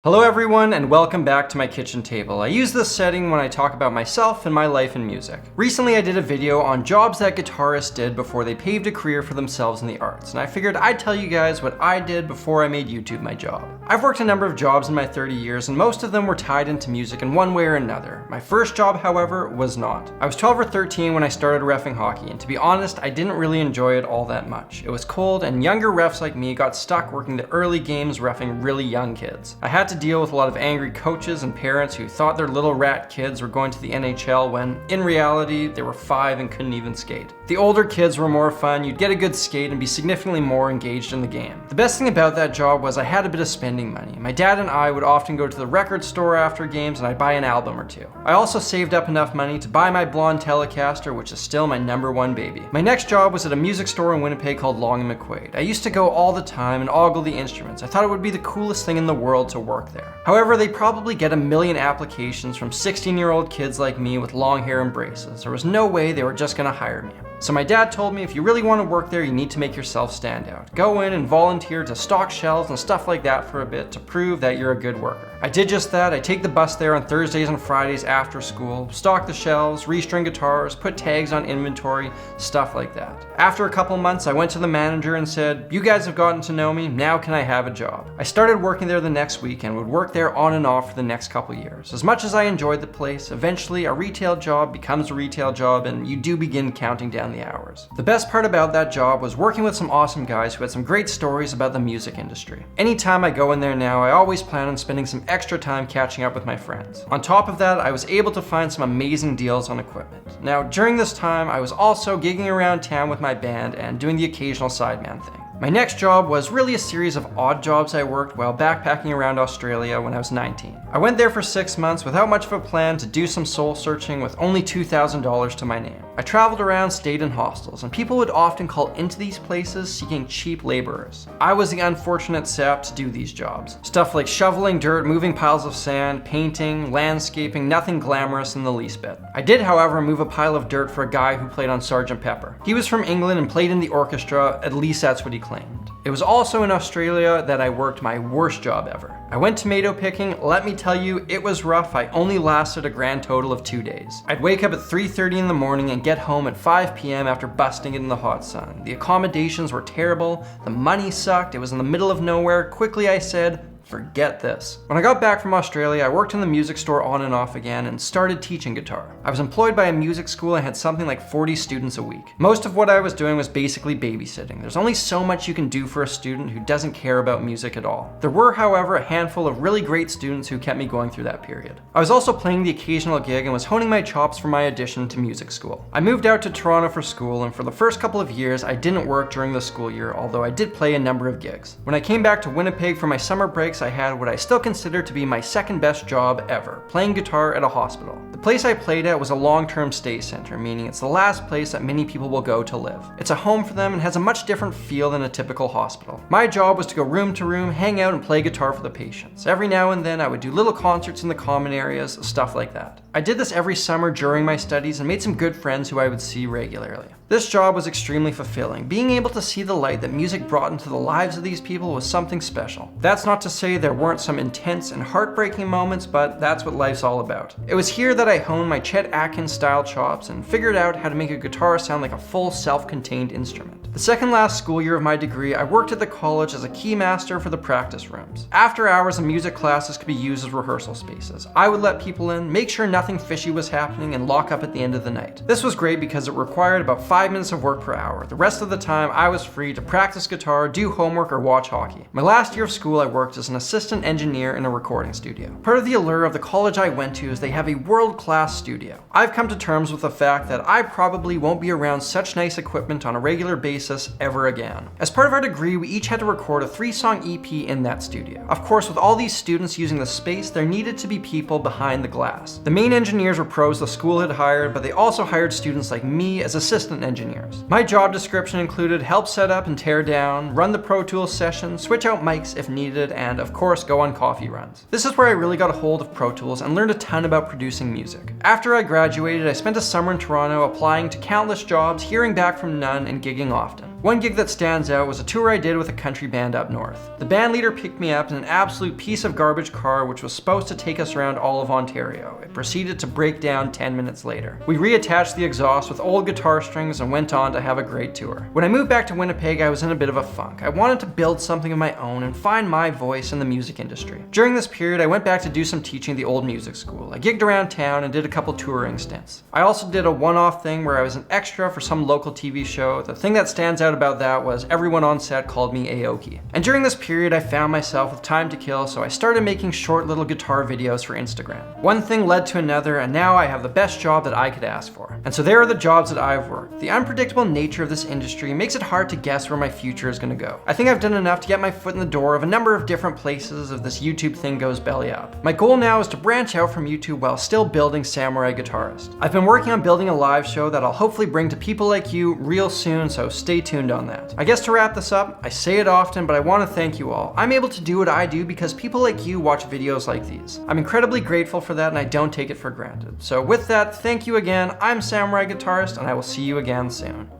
Hello everyone and welcome back to my kitchen table. I use this setting when I talk about myself and my life in music. Recently I did a video on jobs that guitarists did before they paved a career for themselves in the arts, and I figured I'd tell you guys what I did before I made YouTube my job. I've worked a number of jobs in my 30 years and most of them were tied into music in one way or another. My first job, however, was not. I was 12 or 13 when I started reffing hockey, and to be honest, I didn't really enjoy it all that much. It was cold and younger refs like me got stuck working the early games reffing really young kids. I had to deal with a lot of angry coaches and parents who thought their little rat kids were going to the NHL when, in reality, they were 5 and couldn't even skate. The older kids were more fun, you'd get a good skate and be significantly more engaged in the game. The best thing about that job was I had a bit of spending money. My dad and I would often go to the record store after games and I'd buy an album or two. I also saved up enough money to buy my blonde Telecaster, which is still my #1 baby. My next job was at a music store in Winnipeg called Long and McQuaid. I used to go all the time and ogle the instruments. I thought it would be the coolest thing in the world to work there. However, they probably get a million applications from 16-year-old kids like me with long hair and braces. There was no way they were just gonna hire me. So my dad told me if you really want to work there, you need to make yourself stand out. Go in and volunteer to stock shelves and stuff like that for a bit to prove that you're a good worker. I did just that. I take the bus there on Thursdays and Fridays after school, stock the shelves, restring guitars, put tags on inventory, stuff like that. After a couple months, I went to the manager and said, "You guys have gotten to know me, now can I have a job?" I started working there the next week and would work there on and off for the next couple years. As much as I enjoyed the place, eventually a retail job becomes a retail job and you do begin counting down the hours. The best part about that job was working with some awesome guys who had some great stories about the music industry. Anytime I go in there now, I always plan on spending some extra time catching up with my friends. On top of that, I was able to find some amazing deals on equipment. Now, during this time, I was also gigging around town with my band and doing the occasional sideman thing. My next job was really a series of odd jobs I worked while backpacking around Australia when I was 19. I went there for 6 months without much of a plan to do some soul searching with only $2,000 to my name. I traveled around, stayed in hostels, and people would often call into these places seeking cheap laborers. I was the unfortunate sap to do these jobs. Stuff like shoveling dirt, moving piles of sand, painting, landscaping, nothing glamorous in the least bit. I did, however, move a pile of dirt for a guy who played on Sgt. Pepper. He was from England and played in the orchestra, at least that's what he claimed. It was also in Australia that I worked my worst job ever. I went tomato picking. Let me tell you, it was rough. I only lasted a grand total of 2 days. I'd wake up at 3:30 in the morning and get home at 5 p.m. after busting it in the hot sun. The accommodations were terrible, the money sucked, it was in the middle of nowhere. Quickly I said, forget this. When I got back from Australia, I worked in the music store on and off again and started teaching guitar. I was employed by a music school and had something like 40 students a week. Most of what I was doing was basically babysitting. There's only so much you can do for a student who doesn't care about music at all. There were, however, a handful of really great students who kept me going through that period. I was also playing the occasional gig and was honing my chops for my addition to music school. I moved out to Toronto for school, and for the first couple of years, I didn't work during the school year, although I did play a number of gigs. When I came back to Winnipeg for my summer breaks, I had what I still consider to be my second best job ever, playing guitar at a hospital. The place I played at was a long-term stay center, meaning it's the last place that many people will go to live. It's a home for them and has a much different feel than a typical hospital. My job was to go room to room, hang out and play guitar for the patients. Every now and then I would do little concerts in the common areas, stuff like that. I did this every summer during my studies and made some good friends who I would see regularly. This job was extremely fulfilling. Being able to see the light that music brought into the lives of these people was something special. That's not to say there weren't some intense and heartbreaking moments, but that's what life's all about. It was here that I honed my Chet Atkins style chops and figured out how to make a guitar sound like a full self-contained instrument. The second last school year of my degree, I worked at the college as a Keymaster for the practice rooms. After hours, the music classes could be used as rehearsal spaces. I would let people in, make sure nothing fishy was happening, and lock up at the end of the night. This was great because it required about 5 minutes of work per hour. The rest of the time, I was free to practice guitar, do homework, or watch hockey. My last year of school, I worked as an assistant engineer in a recording studio. Part of the allure of the college I went to is they have a world-class studio. I've come to terms with the fact that I probably won't be around such nice equipment on a regular basis ever again. As part of our degree, we each had to record a 3-song EP in that studio. Of course, with all these students using the space, there needed to be people behind the glass. The main engineers were pros the school had hired, but they also hired students like me as assistant engineers. My job description included help set up and tear down, run the Pro Tools session, switch out mics if needed, and of course go on coffee runs. This is where I really got a hold of Pro Tools and learned a ton about producing music. After I graduated, I spent a summer in Toronto applying to countless jobs, hearing back from none, and gigging often. One gig that stands out was a tour I did with a country band up north. The band leader picked me up in an absolute piece of garbage car which was supposed to take us around all of Ontario. It proceeded to break down 10 minutes later. We reattached the exhaust with old guitar strings and went on to have a great tour. When I moved back to Winnipeg, I was in a bit of a funk. I wanted to build something of my own and find my voice in the music industry. During this period, I went back to do some teaching at the old music school. I gigged around town and did a couple touring stints. I also did a one-off thing where I was an extra for some local TV show. The thing that stands out about that was everyone on set called me Aoki. And during this period, I found myself with time to kill, so I started making short little guitar videos for Instagram. One thing led to another, and now I have the best job that I could ask for. And so there are the jobs that I've worked. The unpredictable nature of this industry makes it hard to guess where my future is going to go. I think I've done enough to get my foot in the door of a number of different places if this YouTube thing goes belly up. My goal now is to branch out from YouTube while still building Samurai Guitarist. I've been working on building a live show that I'll hopefully bring to people like you real soon, so stay tuned on that. I guess to wrap this up, I say it often, but I want to thank you all. I'm able to do what I do because people like you watch videos like these. I'm incredibly grateful for that, and I don't take it for granted. So with that, thank you again. I'm Samurai Guitarist, and I will see you again soon.